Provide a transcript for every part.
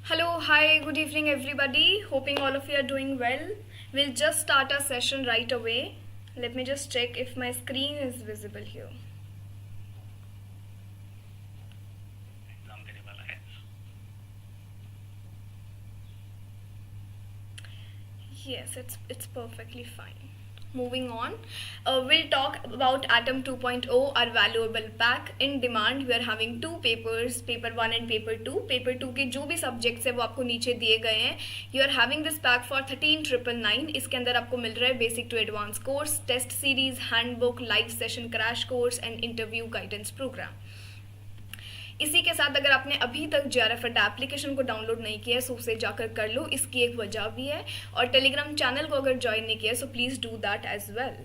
Hello, hi, good evening, everybody. Hoping all of you are doing well. We'll just start our session right away. Let me just check if my screen is visible here. Yes, it's perfectly fine. Moving on, we'll talk about Atom 2.0, our valuable pack. In demand, we are having two papers, paper 1 and paper 2. Paper 2 के जो भी subjects है वो आपको नीचे दिए गए हैं. You are having this pack for 13,999. इसके अंदर आपको मिल रहा है basic to advanced course, test series, handbook, live session crash course and interview guidance program. इसी के साथ अगर आपने अभी तक JRFAdda एप्लीकेशन को डाउनलोड नहीं किया है सो उसे जाकर कर लो, इसकी एक वजह भी है. और टेलीग्राम चैनल को अगर ज्वाइन नहीं किया है so please do that as well.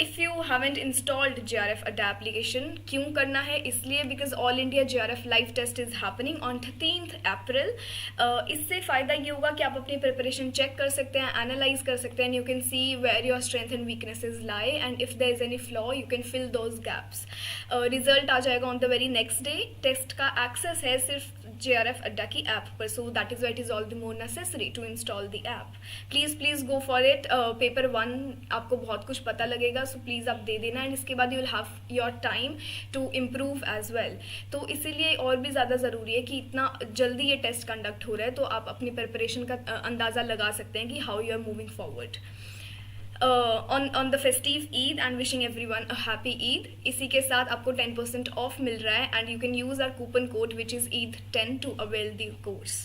If you haven't installed JRFAdda application, क्यों करना है? इसलिए because all India JRF live test is happening on 13th April. इससे फ़ायदा ये होगा कि आप अपनी प्रिपरेशन चेक कर सकते हैं, एनालाइज कर सकते हैं. You can see where your strength and weaknesses lie and if there is any flaw you can fill those gaps. Result आ जाएगा on the very next day. Test का एक्सेस है सिर्फ JRFAdda की ऐप पर, so that is why it is all the more necessary to install the app. Please go for it. Paper 1 आपको बहुत कुछ पता लगेगा, सो प्लीज़ आप दे देना एंड इसके बाद you will have your time to improve as well. तो इसीलिए और भी ज़्यादा ज़रूरी है कि इतना जल्दी ये टेस्ट कंडक्ट हो रहा है तो आप अपनी प्रिपरेशन का अंदाज़ा लगा सकते हैं कि how you are moving forward. On the festive Eid and wishing everyone a happy Eid. इसी के साथ आपको 10% off मिल रहा है and you can use our coupon code which is Eid10 to avail the course.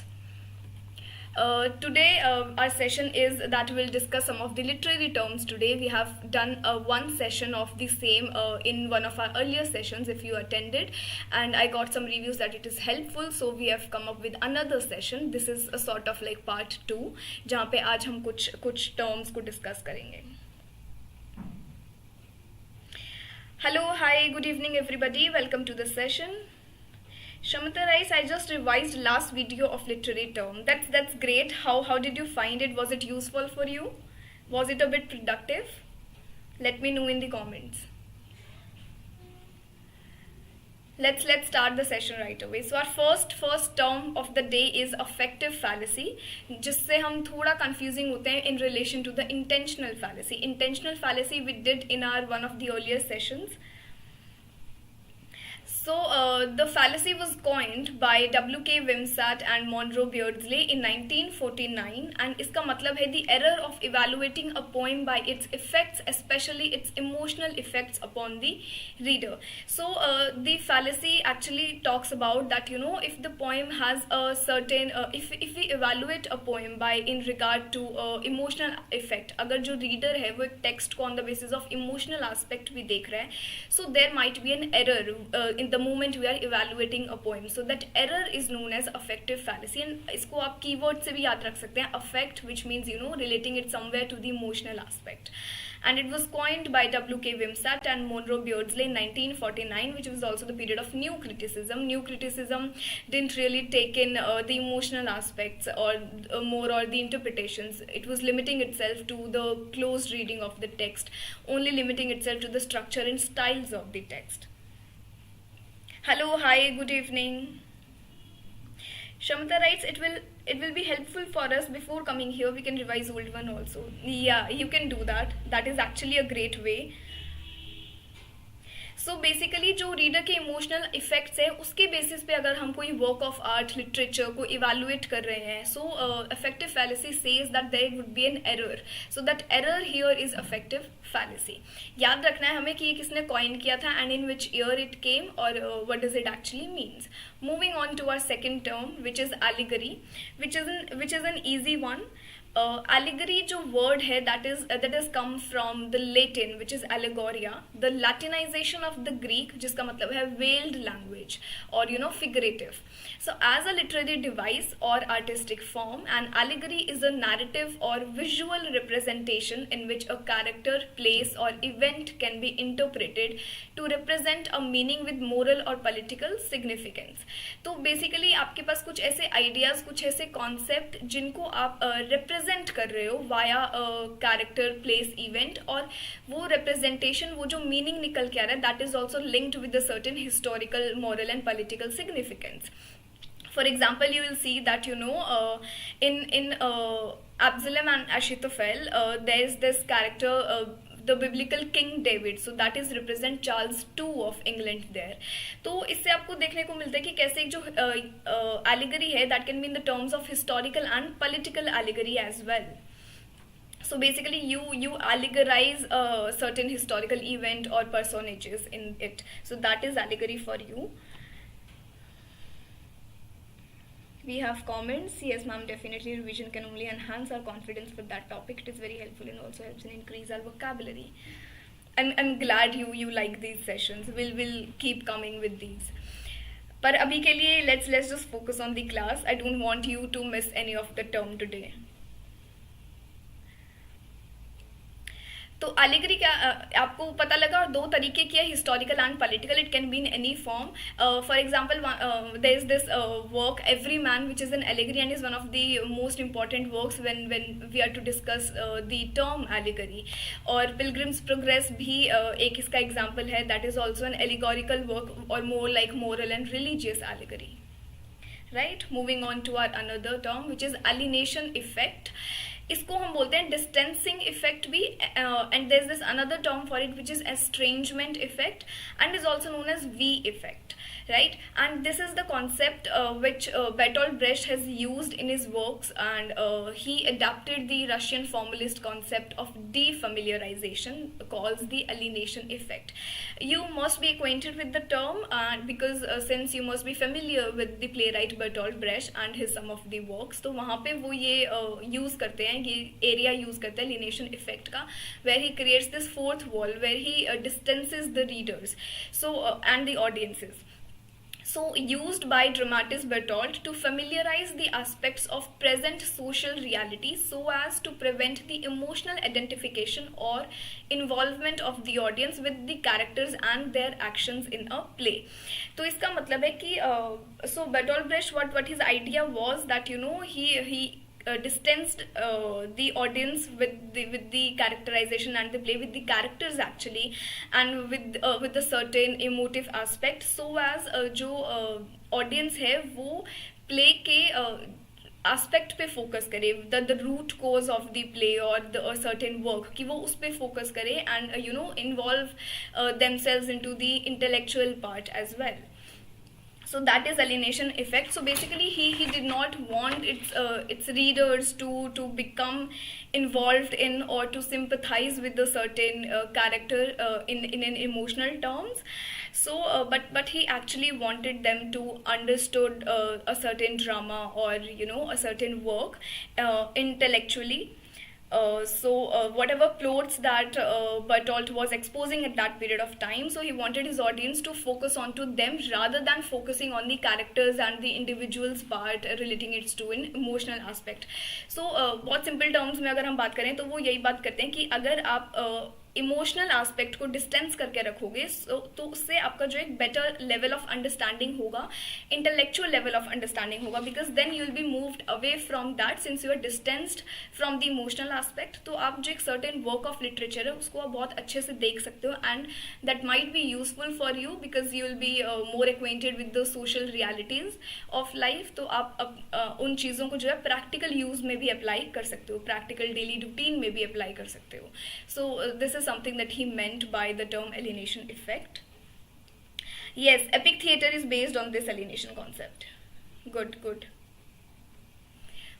Today our session is that we'll discuss some of the literary terms. Today we have done one session of the same in one of our earlier sessions if you attended, and I got some reviews that it is helpful, so we have come up with another session. This is a sort of like part 2 जहाँ पे आज हम कुछ terms को discuss करेंगे. Hello, hi, good evening everybody. Welcome to the session. Shamata Rice, I just revised last video of literary term. That's great. How did you find it? Was it useful for you? Was it a bit productive? Let me know in the comments. Let's start the session right away. So our first term of the day is affective fallacy, जिससे हम थोड़ा confusing होते हैं in relation to the intentional fallacy. Intentional fallacy we did in our one of the earlier sessions. So the fallacy was coined by W.K. Wimsatt and Monroe Beardsley in 1949 and इसका मतलब है the error of evaluating a poem by its effects, especially its emotional effects upon the reader. So the fallacy actually talks about that, you know, if the poem has a certain if we evaluate a poem by in regard to emotional effect, अगर जो reader है वो एक text को on the basis of emotional aspect भी देख रहा है, so there might be an error in the moment we are evaluating a poem. So that error is known as affective fallacy and इसको आप keyword से भी याद रख सकते हैं, affect, which means, you know, relating it somewhere to the emotional aspect. And it was coined by W.K. Wimsatt and Monroe Beardsley in 1949, which was also the period of new criticism. New criticism didn't really take in the emotional aspects or more or the interpretations. It was limiting itself to the close reading of the text, only limiting itself to the structure and styles of the text. Hello, hi, good evening. Shamata writes, it will be helpful for us before coming here. We can revise old one also. Yeah, you can do that. That is actually a great way. So basically जो reader के emotional effects है उसके basis पे अगर हम कोई work of art literature को evaluate कर रहे हैं, so affective fallacy says that there would be an error. So that error here is affective fallacy. याद रखना है हमें कि ये किसने कॉइन किया था and in which year it came or what does it actually means. Moving on to our second term which is allegory, which is an easy one. Allegory जो word है that is come from the Latin which is allegoria, the Latinization of the Greek जिसका मतलब है veiled language or you know figurative. So as a literary device or artistic form, an allegory is a narrative or visual representation in which a character, place or event can be interpreted to represent a meaning with moral or political significance. तो basically आपके पास कुछ ऐसे ideas, कुछ ऐसे concept जिनको आप represent कर रहे हो वाया कैरेक्टर, प्लेस, इवेंट, और वो रिप्रेजेंटेशन, वो जो मीनिंग निकल के आ रहा है that is also linked with a certain historical, moral and political significance. For example, you will see that in Absalom and Ahithophel, there is this character, the biblical King David, so that is represent Charles II of England there. तो इससे आपको देखने को मिलता है कि कैसे एक जो allegory है, that can be in the terms of historical and political allegory as well. So basically you allegorize a certain historical event or personages in it, so that is allegory for you. We have comments. Yes, ma'am, definitely revision can only enhance our confidence with that topic. It is very helpful and also helps in increase our vocabulary. I'm glad you like these sessions. We'll keep coming with these. पर अभी के लिए let's just focus on the class. I don't want you to miss any of the term today. तो allegory क्या आपको पता लगा, और दो तरीके की है, historical and political. It can be in any form. For example there is this work Everyman which is an allegory and is one of the most important works when we are to discuss the term allegory. और pilgrim's progress भी एक इसका example है. that is also an allegorical work or more like moral and religious allegory. Right, moving on to our another term which is alienation effect. इसको हम बोलते हैं distancing effect भी, and there is this another term for it which is estrangement effect and is also known as V effect. Right, and this is the concept which Bertolt Brecht has used in his works, and he adapted the Russian formalist concept of defamiliarization, calls the alienation effect. You must be acquainted with the term, because since you must be familiar with the playwright Bertolt Brecht and his some of the works, तो वहाँ पे वो ये use करते हैं, ये area use करते हैं alienation effect का, where he creates this fourth wall where he distances the readers, so and the audiences. So used by dramatist Bertolt to familiarize the aspects of present social reality so as to prevent the emotional identification or involvement of the audience with the characters and their actions in a play. तो इसका मतलब है कि so Bertolt Brecht, what his idea was that he distanced the audience with the characterization and the play with the characters actually, and with a certain emotive aspect, so as जो audience है वो play के aspect पे focus करे, the root cause of the play or a certain work, कि वो उस पे focus करे and involve themselves into the intellectual part as well. So that is alienation effect. So basically he did not want its readers to become involved in or to sympathize with a certain character in an emotional terms. So but he actually wanted them to understood a certain drama or a certain work intellectually. So whatever plots that Bertolt was exposing at that period of time, so he wanted his audience to focus on to them rather than focusing on the characters and the individuals part, relating it to an emotional aspect. So बहुत simple terms में अगर हम बात करें तो वो यही बात करते हैं कि अगर आप इमोशनल एस्पेक्ट को डिस्टेंस करके रखोगे तो उससे आपका जो एक बेटर लेवल ऑफ अंडरस्टैंडिंग होगा, इंटेलेक्चुअल लेवल ऑफ अंडरस्टैंडिंग होगा, because then you will be moved away from that since you are distanced from the emotional aspect. तो आप जो एक सर्टेन वर्क ऑफ लिटरेचर है उसको आप बहुत अच्छे से देख सकते हो, and that might be useful for you because you will be more acquainted with the social realities of life. तो आप उन चीज़ों को जो है प्रैक्टिकल यूज में भी अप्लाई कर सकते हो, प्रैक्टिकल डेली रूटीन में भी अप्लाई कर सकते हो. So this is something that he meant by the term alienation effect. Yes, epic theatre is based on this alienation concept. Good.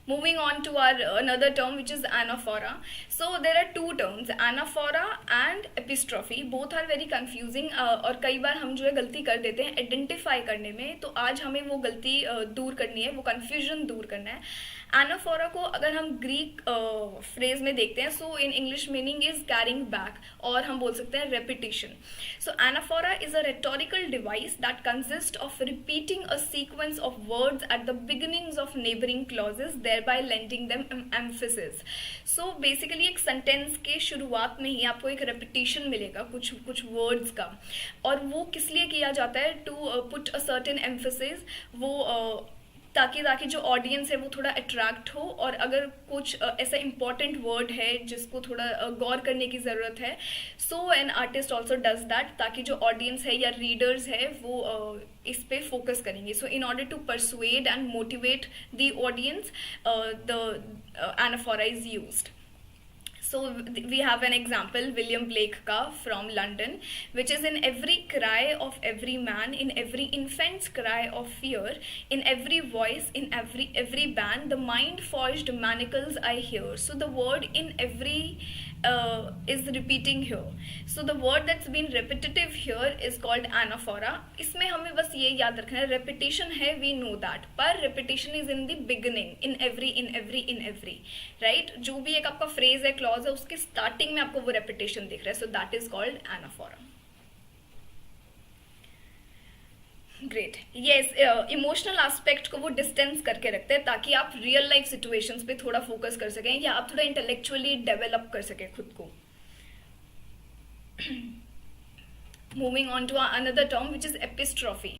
Moving on to our another term which is anaphora. So there are two terms, anaphora and epistrophe. Both are very confusing और कई बार हम जो है गलती कर देते हैं identify करने में. तो आज हमें वो गलती दूर करनी है, वो कन्फ्यूजन दूर करना है. एनाफोरा को अगर हम ग्रीक फ्रेज में देखते हैं, so in English meaning is carrying back, और हम बोल सकते हैं repetition. So anaphora is a rhetorical device that consist of repeating a sequence of words at the beginnings of neighbouring clauses, thereby lending them emphasis. So basically एक sentence के शुरुआत में ही आपको एक रेपिटेशन मिलेगा कुछ वर्ड्स का, और वो किस लिए किया जाता है, to put a certain emphasis. वो ताकि ताकि जो ऑडियंस है वो थोड़ा अट्रैक्ट हो, और अगर कुछ ऐसा इम्पॉर्टेंट वर्ड है जिसको थोड़ा गौर करने की ज़रूरत है, so an artist also does that, ताकि जो ऑडियंस है या रीडर्स है वो इस पे फोकस करेंगे. So in order to persuade and motivate the audience, the anaphora is used. So we have an example, William Blake ka from London, which is in every cry of every man, in every infant's cry of fear, in every voice, in every band, the mind forged manacles I hear. So the word in every is repeating here. So the word that's been repetitive here is called anaphora. इसमें हमें बस ये याद रखना है, repetition है, we know that, पर repetition is in the beginning, in every, right? जो भी एक आपका phrase है, clause है, उसके starting में आपको वो repetition दिख रहा है, so that is called anaphora. Great. Yes, emotional aspect को वो डिस्टेंस करके रखते हैं ताकि आप रियल लाइफ सिचुएशंस पे थोड़ा फोकस कर सकें, या आप थोड़ा इंटेलेक्चुअली डेवलप कर सकें खुद को. Moving on to another term which is epistrophe.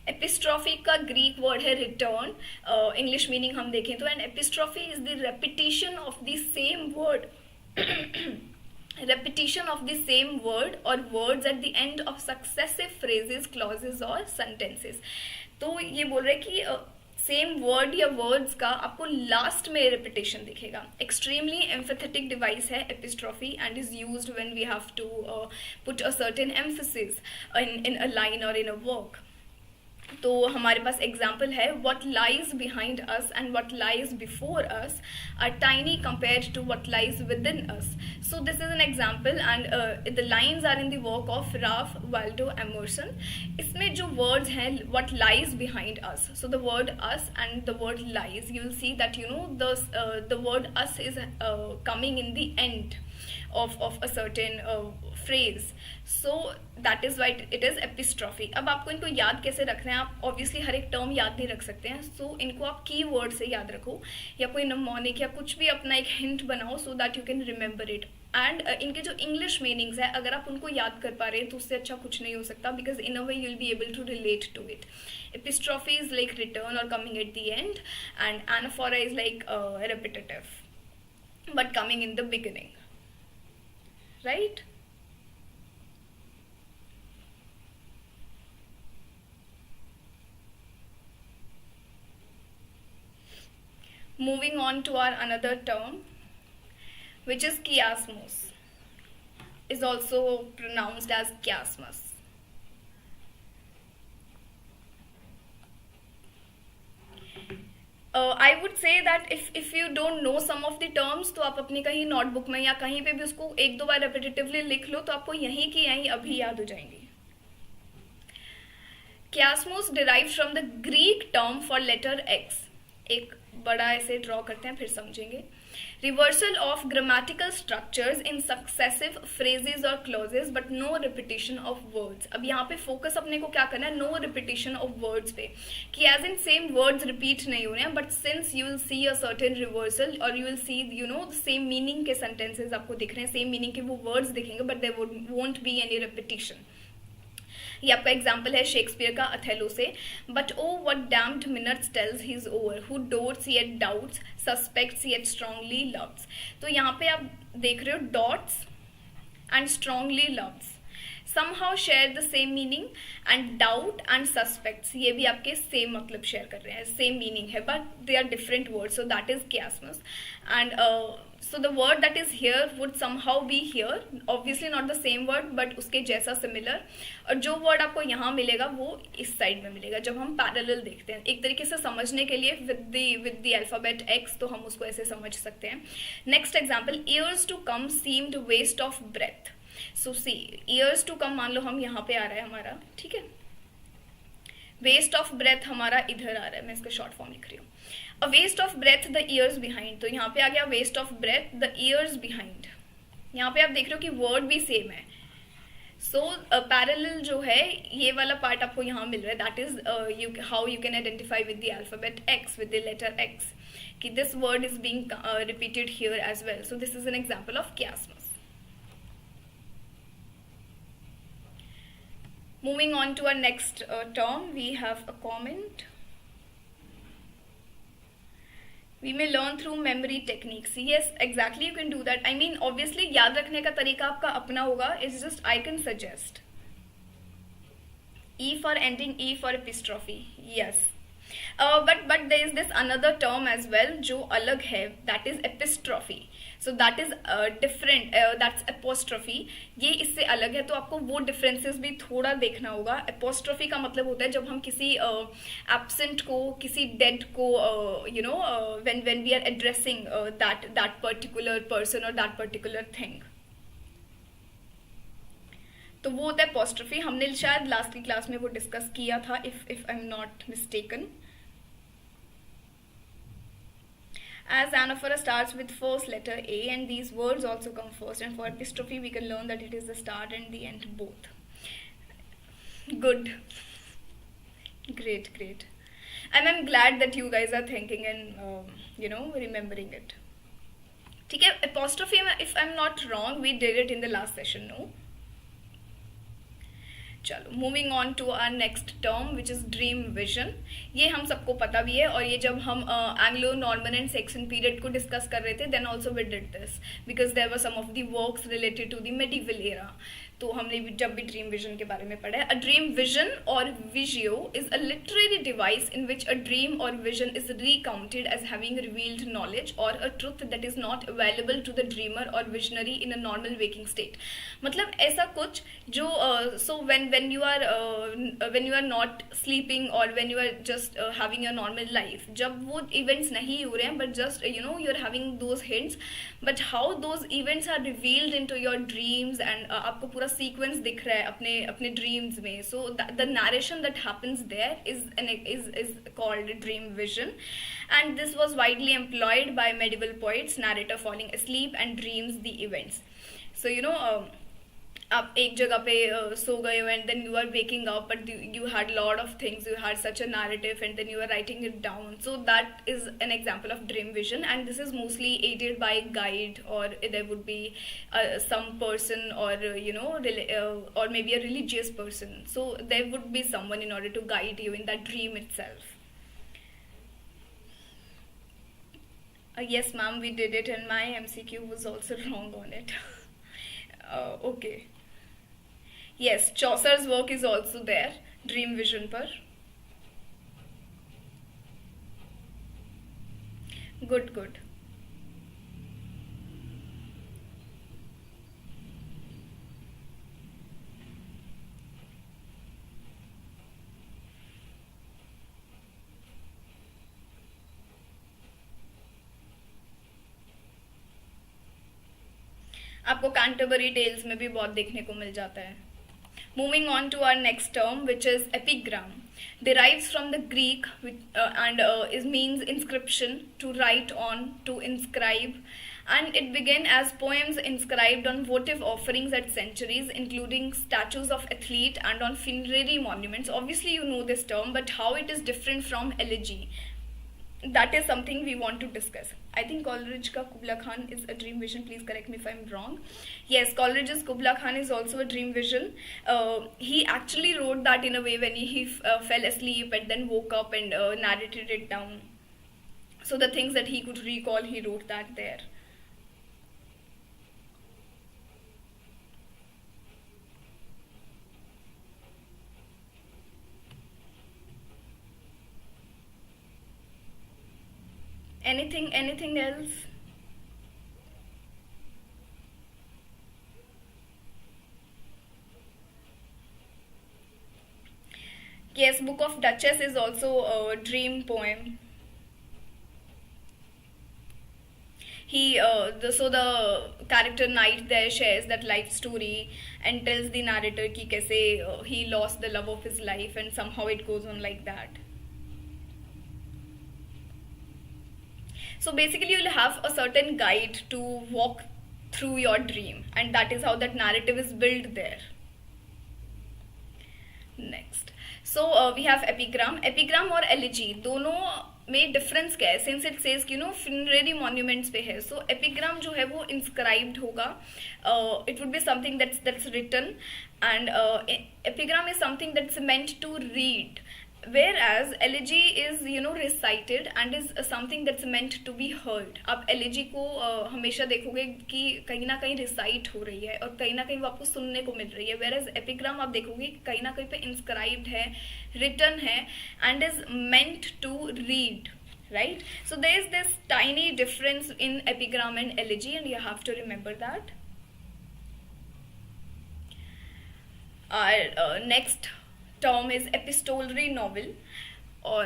Epistrophe का ग्रीक वर्ड है रिटर्न. इंग्लिश मीनिंग हम देखें तो, and epistrophe is the repetition of the same word, repetition of the same word or words at the end of successive phrases, clauses or sentences. तो ये बोल रहे हैं कि सेम वर्ड या वर्ड्स का आपको लास्ट में रिपीटेशन दिखेगा. एक्सट्रीमली एम्फेथेटिक डिवाइस है epistrophe and is used when we have to put a certain emphasis in a line और इन अ वर्क. तो हमारे पास एग्जाम्पल है, what lies behind us and what lies before us are tiny compared to what lies within us. So this is an example, and the lines are in the work of Ralph Waldo Emerson. इसमें जो words हैं, what lies behind us, so the word us and the word lies, you will see that the word us is coming in the end of a certain phrase. So that is why it is epistrophe. अब आपको इनको याद कैसे रखना है, आप obviously हर एक term याद नहीं रख सकते हैं, so इनको आप की वर्ड से याद रखो, या कोई mnemonic या कुछ भी अपना एक हिंट बनाओ, so that you can remember it. And इनके जो इंग्लिश मीनिंग्स है, अगर आप उनको याद कर पा रहे हैं तो उससे अच्छा कुछ नहीं हो सकता, because in a way you will be able to relate to it. Epistrophe is like return or coming at the end, and anaphora is like repetitive but coming in the beginning, right? Moving on to our another term, which is chiasmus, is also pronounced as chiasmus. I would say that if you don't know some of the terms, तो आप अपनी कहीं notebook में या कहीं पे भी उसको एक दो बार रेपिटेटिवली लिख लो, तो आपको यहीं की यहीं अभी याद हो जाएंगी. Chiasmus derived from the Greek term for letter X. एक बड़ा ऐसे ड्रॉ करते हैं, फिर समझेंगे. Reversal of grammatical structures in successive phrases or clauses, but no repetition of words. अब यहाँ पे फोकस अपने को क्या करना है, no repetition of words पे, कि as in same words repeat नहीं हो रहे हैं, but since you will see a certain reversal or you will see the same meaning के sentences आपको दिख रहे हैं, same meaning के वो words दिखेंगे, but there won't be any repetition. ये आपका एग्जाम्पल है शेक्सपियर का अथेलो से. But o what damned minutes tells he is over, who dotes yet doubts, suspects yet strongly loves. तो यहाँ पे आप देख रहे हो dotes and strongly loves somehow share the same meaning, and doubt and suspects ये भी आपके same मतलब share कर रहे हैं, same meaning है, but they are different words, so that is chiasmus. And so the word that is here would somehow be here, obviously not the same word but उसके जैसा similar, और जो word आपको यहाँ मिलेगा वो इस side में मिलेगा जब हम parallel देखते हैं. एक तरीके से समझने के लिए with the alphabet X, तो हम उसको ऐसे समझ सकते हैं. Next example, years to come seemed waste of breath. So see, years to come मान लो हम यहाँ पे आ रहा है हमारा, ठीक है. Waste of breath हमारा इधर आ रहा है, मैं इसका short form लिख रही हूँ. A waste of breath the years behind, तो यहाँ पे आ गया waste of breath the years behind. यहाँ पे आप देख रहे हो कि word भी same है. So parallel जो है ये वाला part आपको यहाँ मिल रहा है, that is how you can identify with the alphabet X, with the letter X, कि this word is being repeated here as well. So this is an example of chiasmus. Moving on to our next term, we have a comment. We may learn through memory techniques. Yes, exactly, you can do that. I mean, obviously याद रखने का तरीका आपका अपना होगा. It's just I can suggest. E for ending, E for epistrophe. Yes. But there is this another term as well जो अलग है, that is epistrophe. So that is different, that's apostrophe. ये इससे अलग है, तो आपको वो differences भी थोड़ा देखना होगा. Apostrophe का मतलब होता है जब हम किसी absent को, किसी dead को, when we are addressing that particular person or that particular thing. तो वो होता है apostrophe. हमने शायद लास्ट की क्लास में वो डिस्कस किया था, if I'm not mistaken. As Anaphora starts with first letter A and these words also come first, and for epistrophe we can learn that it is the start and the end both. Good. Great. And I'm glad that you guys are thinking and remembering it. ठीक है, apostrophe, if I'm not wrong, we did it in the last session, no? चलो, moving on to our next term which is dream vision. ये हम सबको पता भी है, और ये जब हम Anglo Norman and Saxon period को डिस्कस कर रहे थे, then also we did this because there were some of the works related to the medieval era. तो हमने जब भी ड्रीम विजन के बारे में पढ़ा है. अ dream vision or visio is a literary device in which a dream or vision is recounted as having revealed knowledge or a truth that is not available to the dreamer or visionary in a normal waking state. मतलब ऐसा कुछ जो सो when you are not sleeping or when you are just having your normal life, जब वो events नहीं हो रहे हैं, but just you are having those hints, but how those events are revealed into your dreams and आपको पूरा sequence दिख रहा है अपने dreams में. So the narration that happens there is called dream vision, and this was widely employed by medieval poets, narrator falling asleep and dreams the events. So आप एक जगह पे सो गए हो and then you are waking up, but you had lot of things, you had such a narrative and then you are writing it down. So that is an example of dream vision, and this is mostly aided by guide, or there would be some person or or maybe a religious person. So there would be someone in order to guide you in that dream itself. Yes ma'am, we did it and my MCQ was also wrong on it. Okay. Yes, Chaucer's work is also there, dream vision पर. Good. आपको Canterbury tales में भी बहुत देखने को मिल जाता है. Moving on to our next term, which is epigram, derives from the Greek and means inscription, to write on, to inscribe, and it began as poems inscribed on votive offerings at centuries, including statues of athlete and on funerary monuments. Obviously you know this term, but how it is different from elegy, that is something we want to discuss. I think Coleridge ka Kubla Khan is a dream vision. Please correct me if I'm wrong. Yes, Coleridge's Kubla Khan is also a dream vision. He actually wrote that in a way when he fell asleep and then woke up and narrated it down. So the things that he could recall, he wrote that there. Anything else? Yes, Book of Duchess is also a dream poem. So the character Knight there shares that life story and tells the narrator कि कैसे he lost the love of his life, and somehow it goes on like that. So basically you'll have a certain guide to walk through your dream, and that is how that narrative is built there. Next, so we have epigram और elegy, दोनों में difference क्या है? Since it says कि funerary monuments पे है, so epigram जो है वो inscribed होगा, it would be something that's written, and epigram is something that's meant to read. whereas elegy is recited and is something that's meant to be heard. आप elegy को हमेशा देखोगे कि कहीं ना कहीं recite हो रही है और कहीं ना कहीं वो आपको सुनने को मिल रही है, whereas epigram आप देखोगे कहीं ना कहीं पे inscribed है, written है and is meant to read, right? So there is this tiny difference in epigram and elegy and you have to remember that. Our next term is epistolary novel, or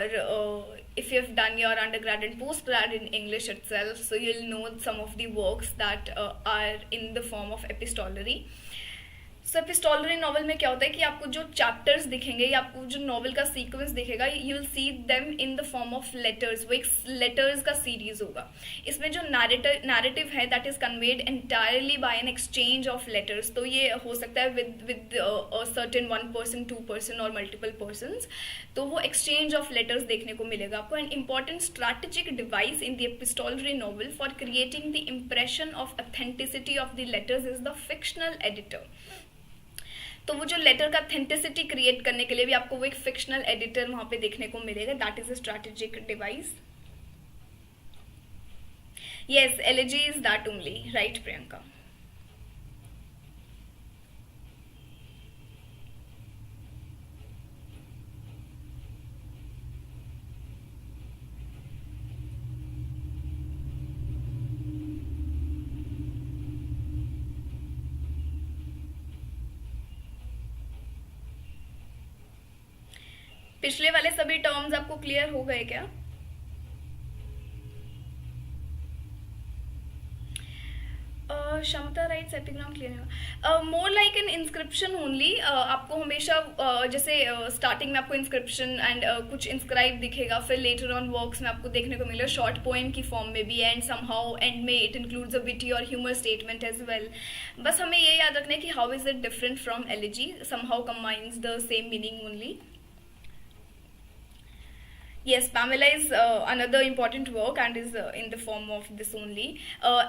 if you have done your undergrad and postgrad in English itself, so you'll know some of the works that are in the form of epistolary. So epistolary novel में क्या होता है कि आपको जो chapters दिखेंगे या आपको जो नॉवल का सीक्वेंस दिखेगा, you will see them in the form of letters. वो एक लेटर्स का सीरीज होगा. इसमें जो नैरेटिव है that is conveyed entirely by an exchange of letters. तो ये हो सकता है with certain one person, two person और मल्टीपल पर्सनस. तो वो एक्सचेंज ऑफ लेटर्स देखने को मिलेगा आपको. An important strategic device in the epistolary novel for creating the impression of authenticity of the letters is the fictional editor. तो वो जो लेटर का ऑथेंटिसिटी क्रिएट करने के लिए भी आपको वो एक फिक्शनल एडिटर वहां पे देखने को मिलेगा. That is a strategic device. Yes, elegy is that only, right Priyanka? पिछले वाले सभी टर्म्स आपको क्लियर हो गए क्या? क्षमता rights epigram clear. More like an inscription only. आपको हमेशा जैसे स्टार्टिंग में आपको इंस्क्रिप्शन एंड कुछ इंस्क्राइब दिखेगा, फिर लेटर ऑन वर्क्स में आपको देखने को मिलेगा शॉर्ट पोएम की फॉर्म में भी, एंड समहाउ एंड में इट इंक्लूड्स अ विटी और ह्यूमर स्टेटमेंट एज वेल. बस हमें ये याद रखना है कि how is it different from elegy. Somehow combines the same meaning only. Yes, Pamela is another important work and is in the form of this only.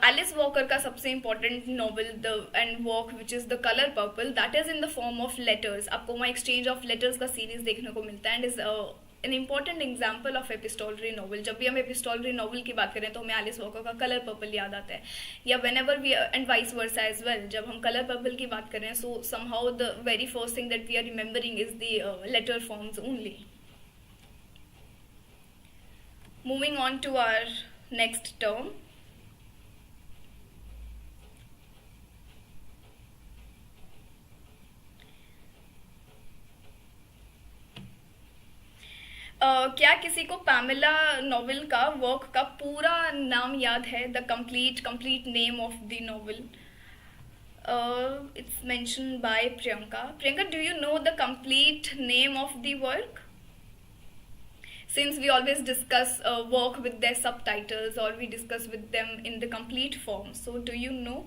Alice Walker का सबसे important novel and work which is The Color Purple, that is in the form of letters. आपको वहाँ exchange of letters का series देखने को मिलता है and is an important example of epistolary novel. जब भी हम epistolary novel की बात करें तो हमें Alice Walker का Color Purple याद आता है, या whenever we and vice versa as well. जब हम Color Purple की बात करें, so somehow the very first thing that we are remembering is the letter forms only. Moving on to our next term. क्या किसी को पैमेला नॉवेल का work का पूरा नाम याद है? The complete name of the novel. It's mentioned by Priyanka. Priyanka, do you know the complete name of the work? Since we always discuss work with their subtitles, or we discuss with them in the complete form, so do you know?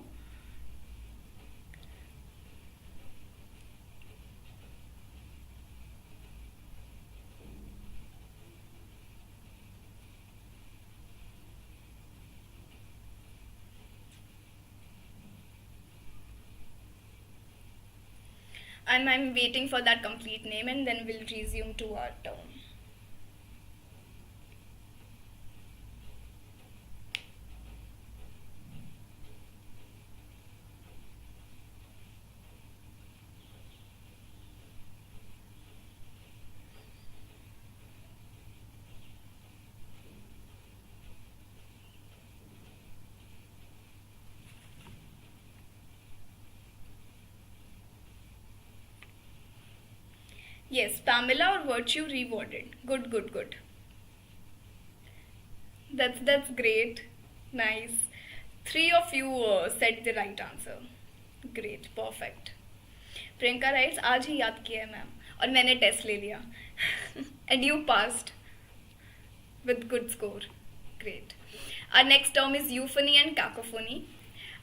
And I'm waiting for that complete name and then we'll resume to our term. Yes, Pamela or Virtue Rewarded. Good. That's great. Nice. 3 of you said the right answer. Great, perfect. Priyanka writes, आज ही याद किया है ma'am और मैंने test ले लिया. And you passed with good score. Great. Our next term is euphony and cacophony.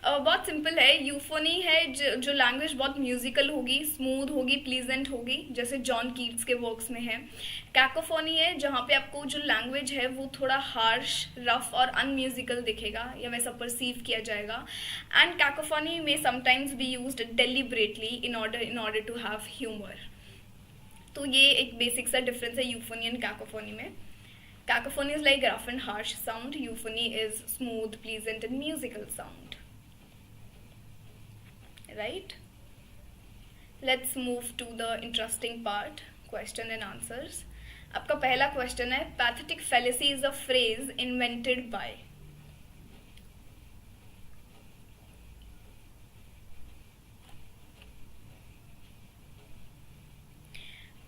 बहुत simple है. यूफोनी है जो लैंग्वेज बहुत म्यूजिकल होगी, स्मूथ होगी, प्लीजेंट होगी, जैसे जॉन कीट्स के वर्क्स में है. कैकोफोनी है जहाँ पे आपको जो लैंग्वेज है वो थोड़ा हार्श, रफ और अनम्यूजिकल दिखेगा या वैसा परसीव किया जाएगा. एंड कैकोफोनी में sometimes be used deliberately in order to have humour. तो ये एक बेसिक सा डिफरेंस है यूफोनी एंड कैकोफोनी में. Cacophony is like rough and harsh sound. Euphony is smooth, pleasant and musical sound. Right? Let's move to the interesting part, question and answers. आपका पहला question है, pathetic fallacy is a phrase invented by.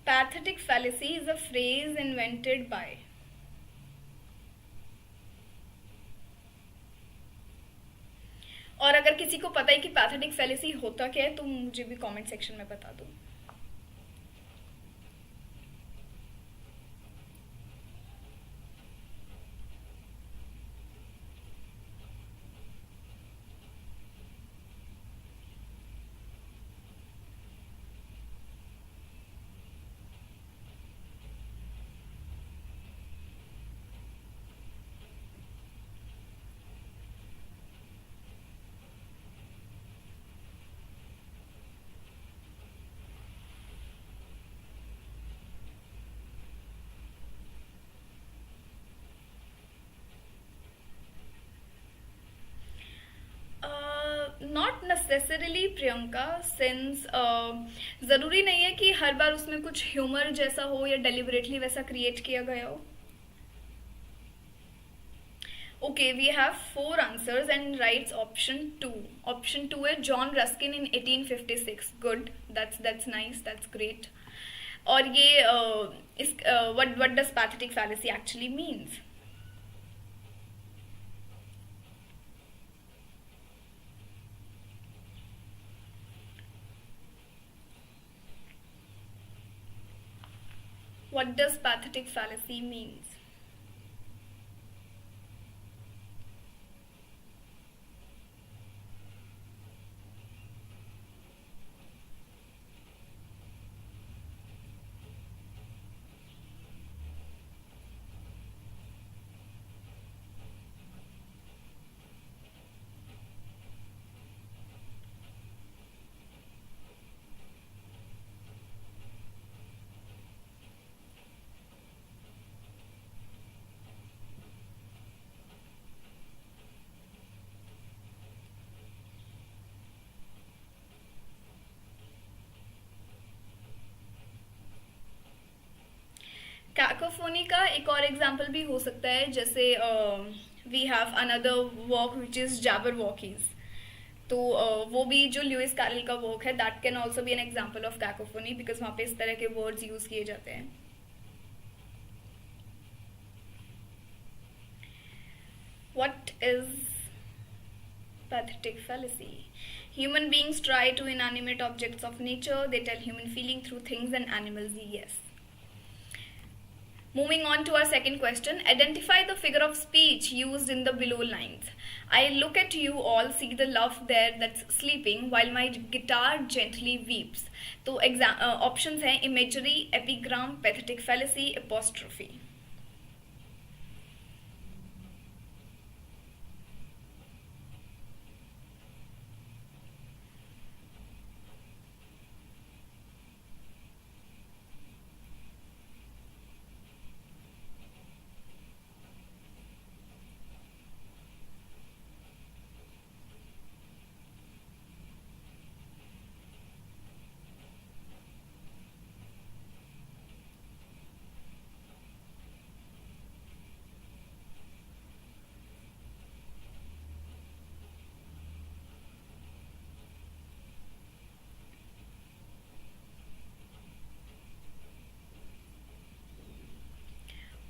Pathetic fallacy is a phrase invented by. और अगर किसी को पता है कि पैथेटिक फैलेसी होता क्या है तो मुझे भी कमेंट सेक्शन में बता दो. नॉट नेसेसरीली प्रियंका, सिंस ज़रूरी नहीं है कि हर बार उसमें कुछ ह्यूमर जैसा हो या डेलिबरेटली वैसा क्रिएट किया गया हो. Okay, we have 4 answers and writes option 2. Option 2 है John Ruskin in 1856. Good, that's nice, that's great. और ये what does pathetic fallacy actually means? What does pathetic fallacy means? Cacophony का एक और एग्जाम्पल भी हो सकता है, जैसे we have another work which is Jabberwocky's. तो वो भी जो ल्यूइस कैरल का वर्क है, that can also be an example of cacophony, because वहाँ पे इस तरह के वर्ड्स यूज किए जाते हैं. What is pathetic fallacy? Human beings try to inanimate objects of nature. They tell human feeling through things and animals. Yes. Moving on to our second question. Identify the figure of speech used in the below lines. I look at you all, see the love there that's sleeping while my guitar gently weeps. तो options हैं imagery, epigram, pathetic fallacy, epistrophe.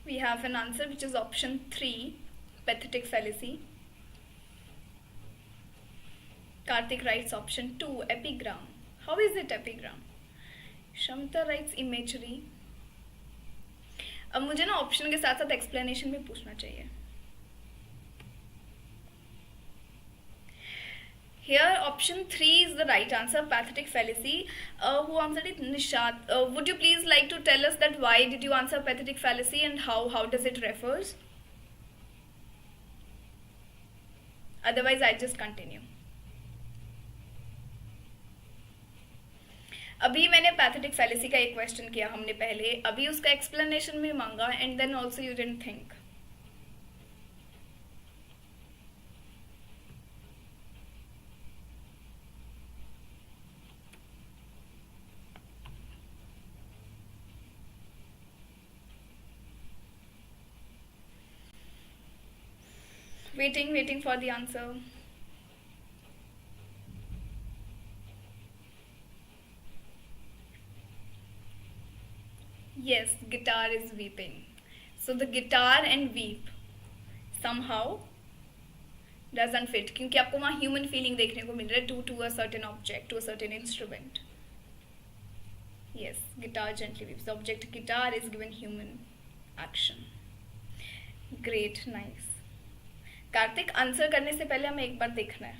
We have an answer which is option 3, pathetic fallacy. Karthik writes option 2, epigram. How is it epigram? Shamta writes imagery. अब मुझे ना option के साथ साथ explanation भी पूछना चाहिए. Here option 3 is the right answer, pathetic fallacy. Who answered it? Nishat. Would you please like to tell us that why did you answer pathetic fallacy and how does it refers? Otherwise I just continue. अभी मैंने pathetic fallacy का एक question किया हमने पहले, अभी उसका explanation भी मांगा, and then also you didn't think. Waiting for the answer. Yes, guitar is weeping. So the guitar and weep somehow doesn't fit, क्योंकि आपको वहाँ human feeling देखने को मिल रहा है to a certain object, to a certain instrument. Yes, guitar gently weeps. The object guitar is given human action. Great, nice. Kartik, answer करने से पहले हमें एक बार देखना है.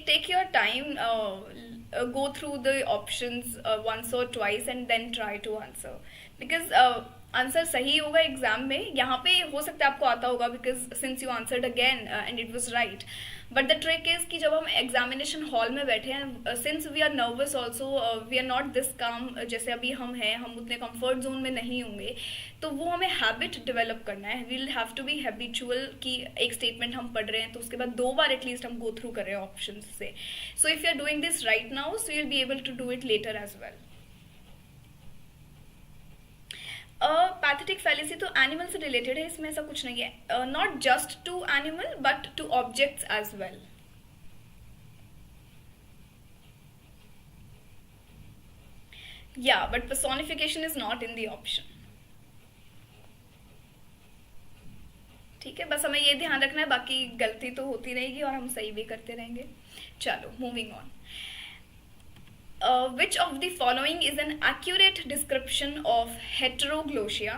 Take your time, go through the options once or twice and then try to answer, because answer सही होगा exam में. यहाँ पे हो सकता है आपको आता होगा, because since you answered again and it was right. But the trick is कि जब हम एग्जामिनेशन हॉल में बैठे हैं, since we are nervous also, we are not this calm जैसे अभी हम हैं, हम उतने कंफर्ट जोन में नहीं होंगे, तो वो हमें हैबिट डेवलप करना है. We will have to be habitual कि एक स्टेटमेंट हम पढ़ रहे हैं तो उसके बाद 2 बार एटलीस्ट हम गो थ्रू कर रहे हैं ऑप्शन से. So if you are doing this right now, so you will be able to do it later as well. Pathetic fallacy तो एनिमल से रिलेटेड है, इसमें ऐसा कुछ नहीं है. Not just to animal but to objects as well. या but personification is not in the option. ठीक है, बस हमें ये ध्यान रखना है, बाकी गलती तो होती रहेगी और हम सही भी करते रहेंगे. चलो, moving on. Which of the following is an accurate description of heteroglossia?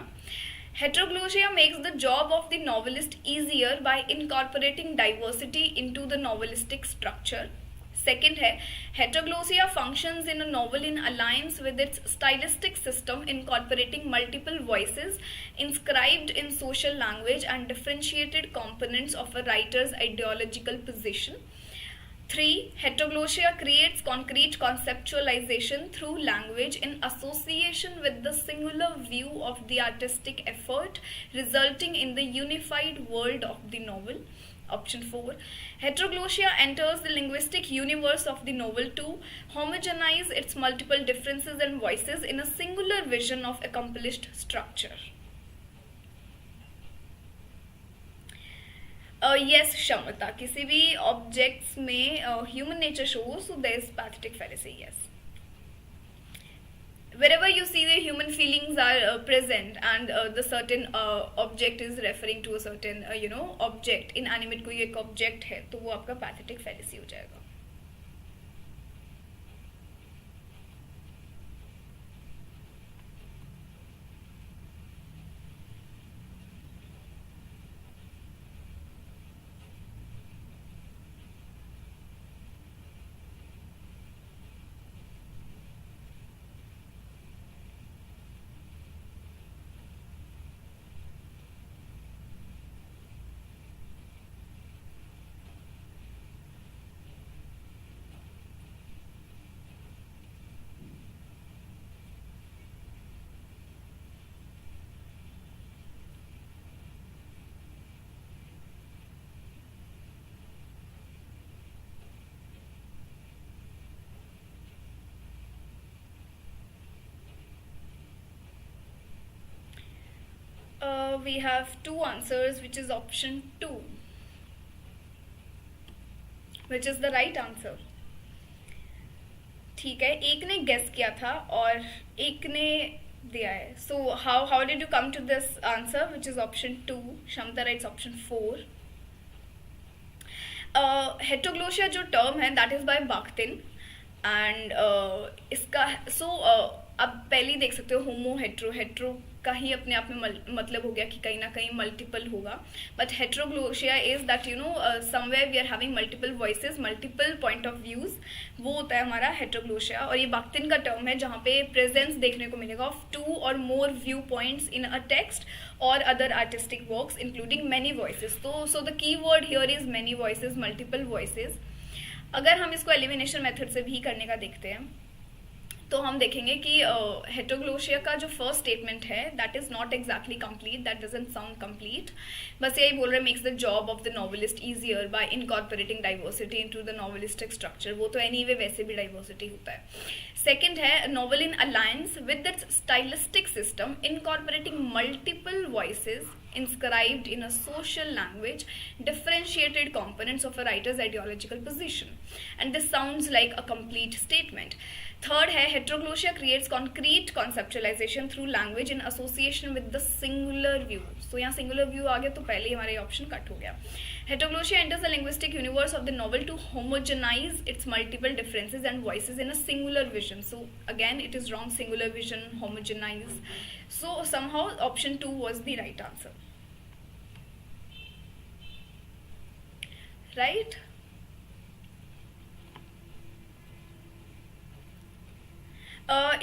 Heteroglossia makes the job of the novelist easier by incorporating diversity into the novelistic structure. Second है, heteroglossia functions in a novel in alliance with its stylistic system, incorporating multiple voices inscribed in social language and differentiated components of a writer's ideological position. 3. Heteroglossia creates concrete conceptualization through language in association with the singular view of the artistic effort, resulting in the unified world of the novel. Option 4. Heteroglossia enters the linguistic universe of the novel to homogenize its multiple differences and voices in a singular vision of accomplished structure. Yes, Shamata. किसी भी objects में human nature shows, so there is pathetic fallacy. Yes. Wherever you see the human feelings are present and the certain object is referring to a certain object, inanimate कोई एक object है, तो वो आपका pathetic fallacy हो जाएगा. We have 2 answers, which is option 2, which is the right answer. ठीक है, एक ने guess किया था और एक ने दिया है. So how did you come to this answer, which is option 2? Shamta writes option 4. Heteroglossia जो term है, that is by Bakhtin, and इसका अब पहले ही देख सकते हो, होमो हेट्रो का ही अपने आप में मतलब हो गया कि कहीं ना कहीं मल्टीपल होगा. But heteroglossia is that somewhere we are having multiple voices, multiple point of views, वो होता है हमारा हेट्रोग्लोशिया. और ये बाख्तिन का टर्म है जहाँ पे प्रेजेंस देखने को मिलेगा of 2 or more view points in a text or other artistic works including many voices. तो so the key word here is many voices, multiple voices. अगर हम इसको एलिमिनेशन मेथड से भी करने का देखते हैं तो हम देखेंगे कि हेटरोग्लोशिया का जो फर्स्ट स्टेटमेंट है that is not exactly complete, that doesn't sound complete. बस यही बोल रहे makes the job of the novelist easier by incorporating diversity into the novelistic structure. वो तो एनीवे वैसे भी डाइवर्सिटी होता है. सेकेंड है novel in alliance with its stylistic system incorporating multiple voices inscribed in a social language, differentiated components of a writer's ideological position. And this sounds like a complete statement. Third है heteroglossia creates concrete conceptualization through language in association with the singular view. So यहाँ singular view आ गया तो पहले ही हमारा ये option cut हो गया. Heteroglossia enters the linguistic universe of the novel to homogenize its multiple differences and voices in a singular vision. So again it is wrong, singular vision, homogenize. So somehow option 2 was the right answer. Right?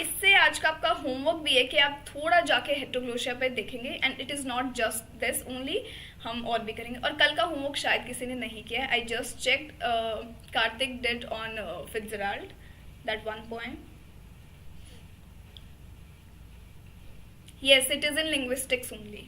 इससे आज का आपका homework भी है कि आप थोड़ा जाके हेटरोग्लोशिया पे देखेंगे and it is not just this only, हम और भी करेंगे. और कल का होमवर्क शायद किसी ने नहीं किया. I just checked, Kartik did on Fitzgerald that one poem. Yes, it is in linguistics only.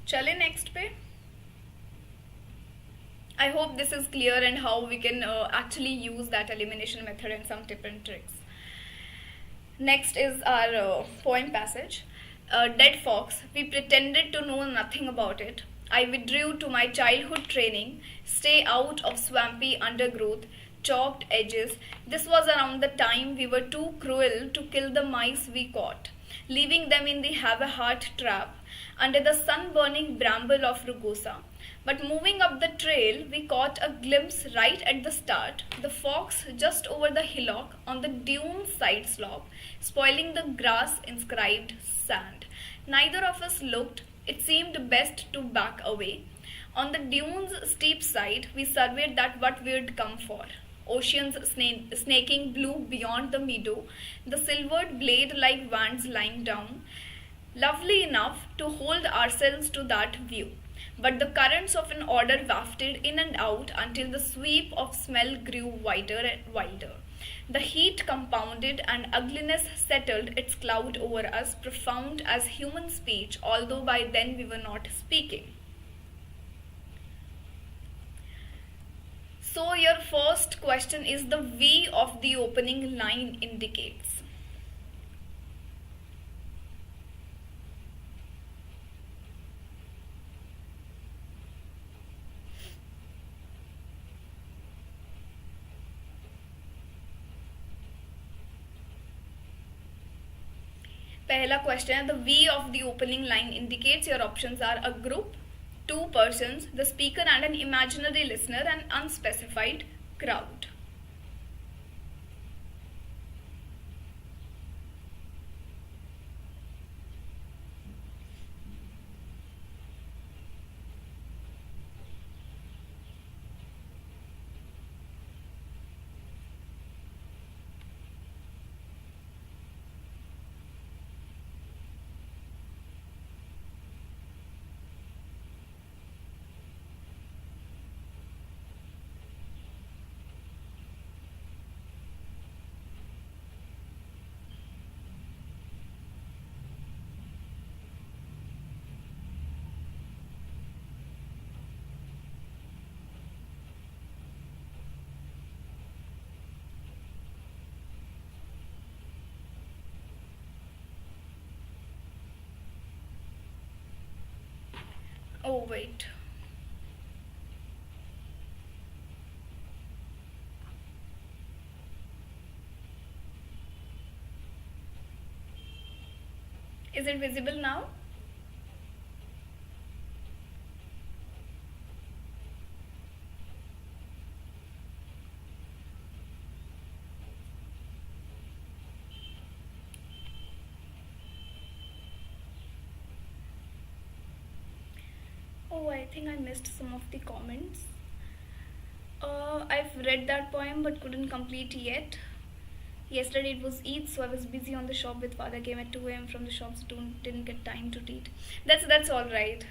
चले नेक्स्ट पे. I hope this is clear and how we can actually use that elimination method and some tips and tricks. Next is our poem passage. Dead fox, we pretended to know nothing about it. I withdrew to my childhood training, stay out of swampy undergrowth, chalked edges. This was around the time we were too cruel to kill the mice we caught, leaving them in the have-a-heart trap under the sun-burning bramble of rugosa. But moving up the trail, we caught a glimpse right at the start, the fox just over the hillock on the dune side slope, spoiling the grass-inscribed sand. Neither of us looked. It seemed best to back away. On the dune's steep side, we surveyed that what we'd come for. Oceans snaking blue beyond the meadow, the silvered blade like wands lying down, lovely enough to hold ourselves to that view. But the currents of an order wafted in and out until the sweep of smell grew wider and wilder. The heat compounded and ugliness settled its cloud over us, profound as human speech, although by then we were not speaking. So your first question is the V of the opening line indicates. पहला question है, the we of the opening line indicates. Your options are a group, two persons, the speaker and an imaginary listener, an unspecified crowd. Oh wait. Is it visible now? Oh, I think I missed some of the comments. I've read that poem but couldn't complete yet. Yesterday it was Eid, so I was busy on the shop with father. Came at 2 a.m. from the shop, so didn't get time to read. That's all right.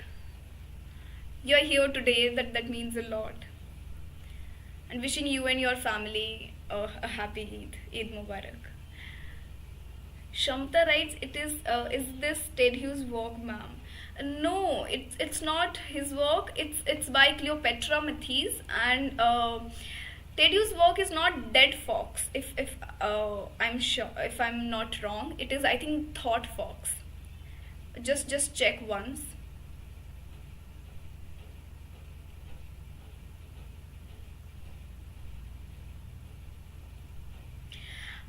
You're here today. That means a lot. And wishing you and your family a happy Eid. Eid Mubarak. Shamta writes, is this Ted Hughes' work, ma'am? No, it's not his work. It's by Cleopatra Mathies, and Ted Hughes' work is not Dead Fox. If I'm sure, if I'm not wrong, it is, I think, Thought Fox. Just check once.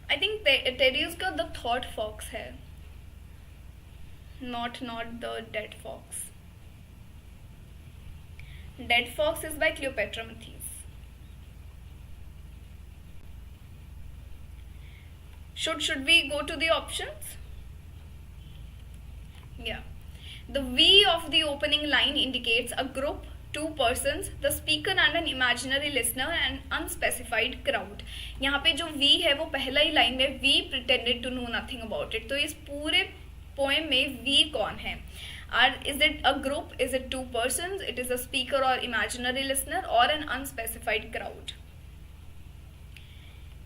I think Ted Hughes का the Thought Fox है, not the Dead Fox. Dead Fox is by Cleopatra Mathies. Should we go to the options? Yeah. The V of the opening line indicates a group, two persons, the speaker and an imaginary listener and unspecified crowd. यहाँ पे जो V है वो पहला ही line में V pretended to know nothing about it. तो इस पूरे poem में V कौन है? Is it a group? Is it two persons? It is a speaker or imaginary listener or an unspecified crowd?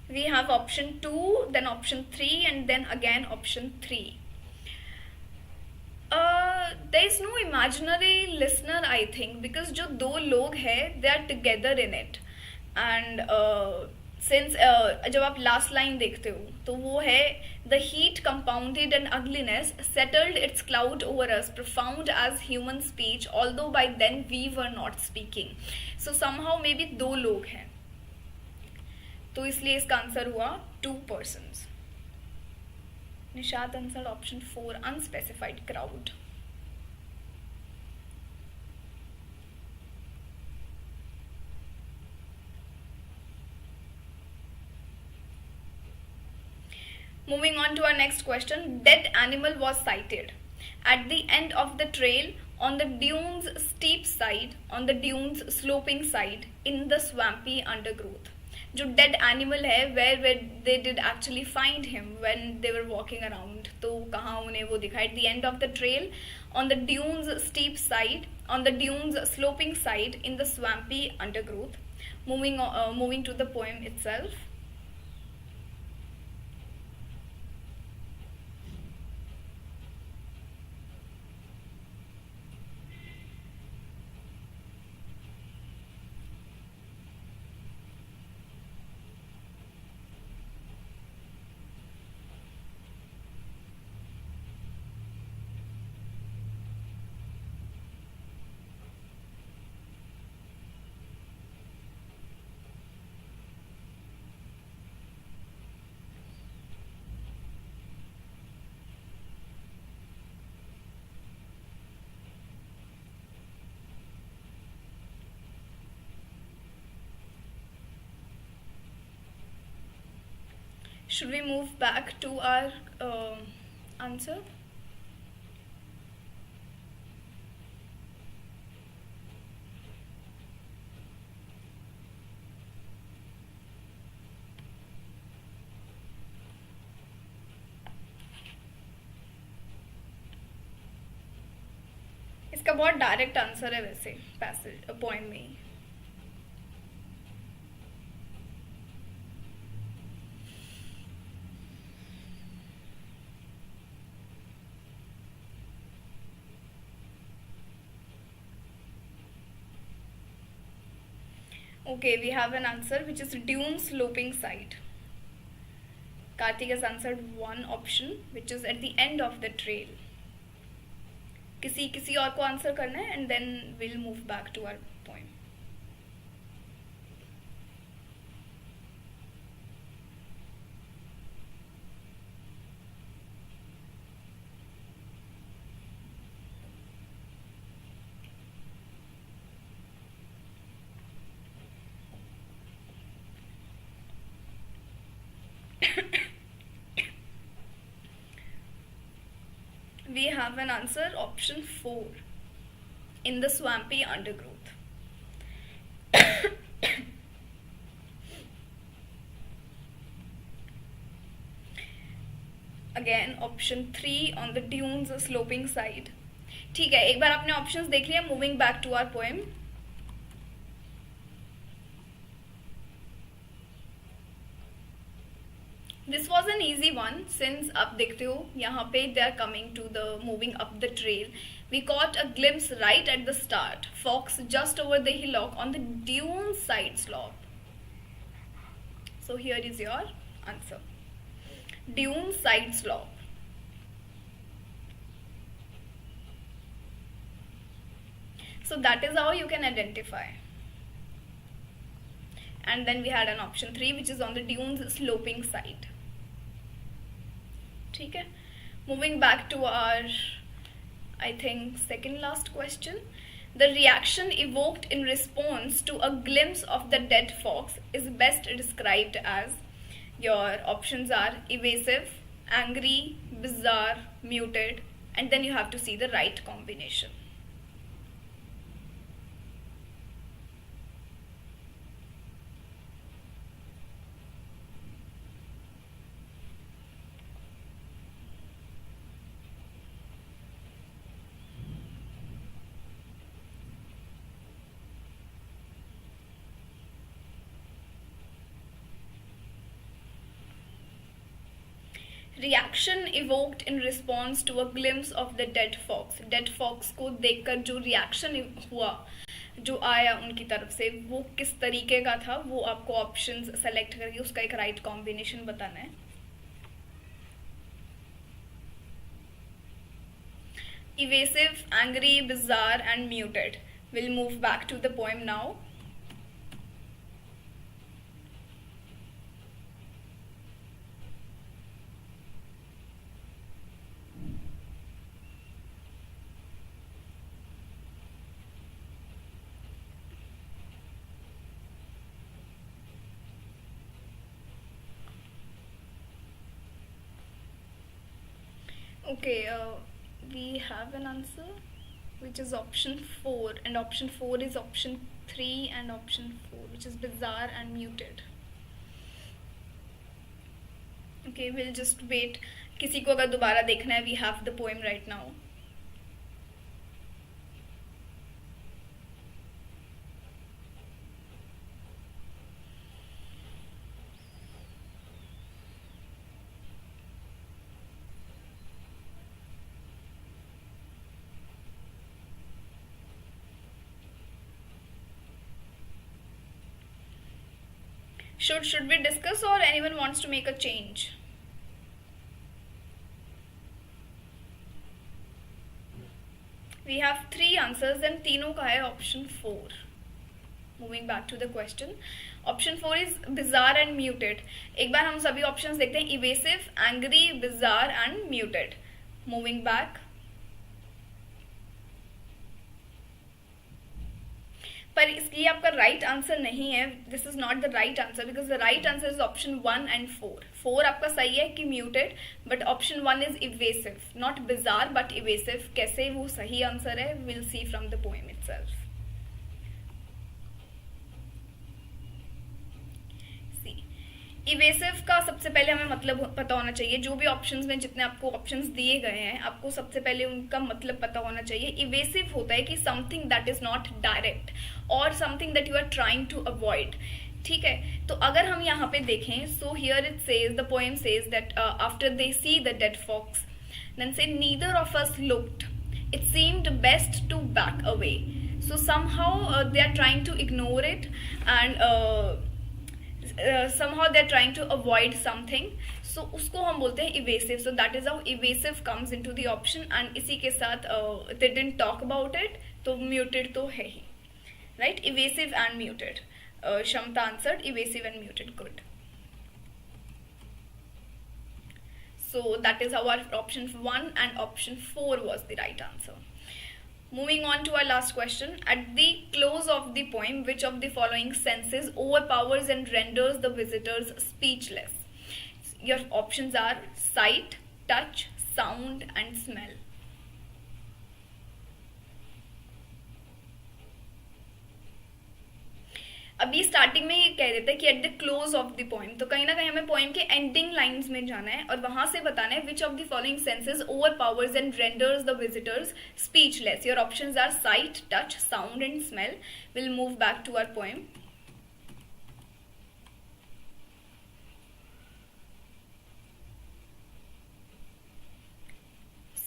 We have option 2, then option 3 and then again option 3. There is no imaginary listener, I think, because जो दो लोग हैं they are together in it, and since जब आप last line देखते हो तो वो है the heat compounded and ugliness settled its cloud over us profound as human speech although by then we were not speaking. So somehow maybe दो लोग हैं, तो इसलिए इसका आंसर हुआ two persons. Nishat answered option 4, unspecified crowd. Moving on to our next question. Dead animal was sighted at the end of the trail, on the dunes steep side, on the dunes sloping side, in the swampy undergrowth. जो dead animal है where they did actually find him when they were walking around, तो कहाँ उन्हें वो दिखा? At the end of the trail, on the dunes steep side, on the dunes sloping side, in the swampy undergrowth. Moving to the poem itself. Should we move back to our answer? इसका बहुत direct answer है वैसे passage poem में ही. Okay, we have an answer which is dune sloping side. Karthik has answered one option which is at the end of the trail. किसी और को answer करना है and then we'll move back to our poem. We have an answer option 4, in the swampy undergrowth. Again, option 3 on the dunes sloping side. ठीक है, एक बार आपने options देख लिया. Moving back to our poem. This was an easy one since आप देखते हो यहाँ पे they are coming to the moving up the trail. We caught a glimpse right at the start. Fox just over the hillock on the dune side slope. So here is your answer. Dune side slope. So that is how you can identify. And then we had an option 3 which is on the dunes sloping side. ठीक है. Moving back to our, I think, second last question. The reaction evoked in response to a glimpse of the dead fox is best described as, your options are evasive, angry, bizarre, muted, and then you have to see the right combination. Reaction evoked in response to a glimpse of the dead fox. Dead fox को देखकर जो reaction हुआ, जो आया उनकी तरफ से, वो किस तरीके का था, वो आपको ऑप्शंस सेलेक्ट करके उसका एक राइट कॉम्बिनेशन बताना है. Evasive, angry, bizarre and muted. We'll move back to the poem now. Okay, we have an answer which is option 4, and option 4 is option 3 and option 4, which is bizarre and muted. Okay, we'll just wait. किसी को अगर दोबारा देखना है, we have the poem right now. Should we discuss, or anyone wants to make a change? We have 3 answers and तीनों का है option 4. Moving back to the question, option 4 is bizarre and muted. एक बार हम सभी options देखते हैं. Evasive, angry, bizarre and muted. Moving back. पर इसकी आपका राइट आंसर नहीं है. This is not the right answer because the right answer is option 1 and 4. 4 आपका सही है कि muted, but option 1 is evasive, not bizarre but evasive. कैसे वो सही आंसर है, will see from the poem itself. Evasive का सबसे पहले हमें मतलब पता होना चाहिए. जो भी ऑप्शंस में जितने आपको ऑप्शंस दिए गए हैं, आपको सबसे पहले उनका मतलब पता होना चाहिए. इवेसिव होता है कि something that is not direct or something that you are trying to avoid. ठीक है, तो अगर हम यहाँ पे देखें, so here it says, the poem says that after they see the dead fox, then say neither of us looked, it seemed best to back away. So somehow they are trying to ignore it and somehow they're trying to avoid something. So उसको हम बोलते हैं evasive. So that is how evasive comes into the option. And इसी के साथ they didn't talk about it, तो muted तो है ही, right? Evasive and muted. Shamta answered evasive and muted. Good. So that is how our option 1 and option 4 was the right answer. Moving on to our last question. At the close of the poem, which of the following senses overpowers and renders the visitors speechless? Your options are sight, touch, sound and smell. अभी starting में ये कह देते हैं कि at the close of the poem, तो कहीं ना कहीं हमें पोइम के एंडिंग लाइंस में जाना है और वहां से बताना है which of the following senses overpowers and renders the visitors speechless. Your options are sight, touch, sound and smell. Will move back to our poem.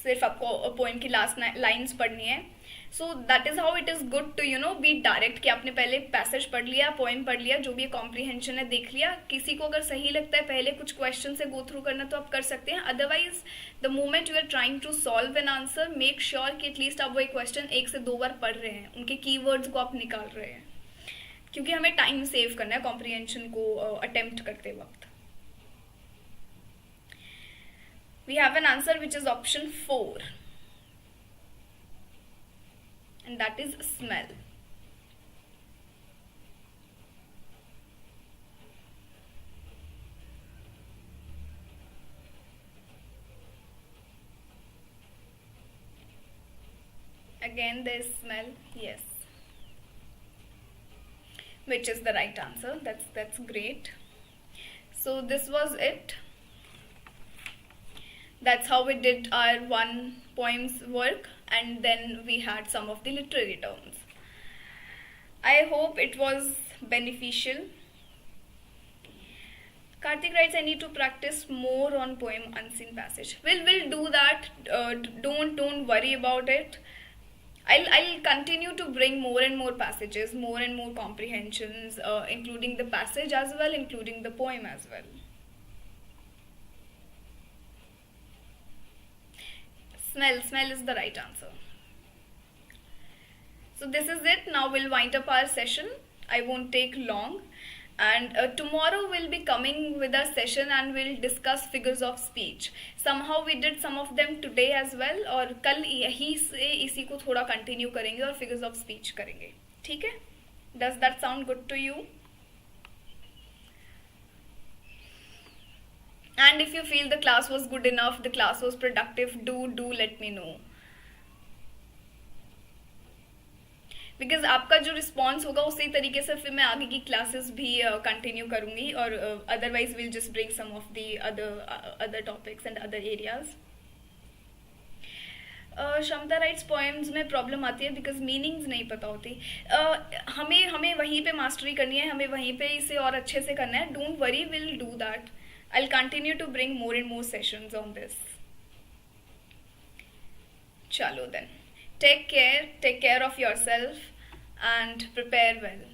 सिर्फ आपको पोइम की लास्ट लाइंस पढ़नी है. So that is how it is good to be direct, कि आपने पहले passage पढ़ लिया, पोइम पढ़ लिया, जो भी कॉम्प्रीहेंशन है देख लिया. किसी को अगर सही लगता है पहले कुछ क्वेश्चन से गो थ्रू करना तो आप कर सकते हैं. Otherwise the moment you are trying to solve an answer, make sure कि एटलीस्ट आप वो एक क्वेश्चन 1 से 2 बार पढ़ रहे हैं, उनके कीवर्ड्स को आप निकाल रहे हैं, क्योंकि हमें टाइम सेव करना है कॉम्प्रीहेंशन को अटेम्प्ट करते वक्त. We have an answer which is option 4, and that is smell. Again there is smell, yes, which is the right answer. That's great. So this was it. That's how we did our one poem's work, and then we had some of the literary terms. I hope it was beneficial. Karthik writes, I need to practice more on poem Unseen Passage. We'll do that. Don't worry about it. I'll continue to bring more and more passages, more and more comprehensions, including the passage as well, including the poem as well. Smell is the right answer. So this is it. Now we'll wind up our session. I won't take long. And tomorrow we'll be coming with our session and we'll discuss figures of speech. Somehow we did some of them today as well. और कल यही से इसी को थोड़ा continue करेंगे और figures of speech करेंगे. ठीक है? Does that sound good to you? And if you feel the class was good enough, the class was productive, do let me know. Because आपका जो रिस्पॉन्स होगा उसी तरीके से फिर मैं आगे की क्लासेस भी कंटिन्यू करूँगी, और otherwise will just bring some of the other topics and other areas. Kshamata writes poems में प्रॉब्लम आती है बिकॉज मीनिंग्स नहीं पता होती. हमें वहीं पे मास्टरी करनी है, हमें वहीं पे इसे और अच्छे से करना है. Don't worry, will do that. I'll continue to bring more and more sessions on this. Chalo then. Take care of yourself and prepare well.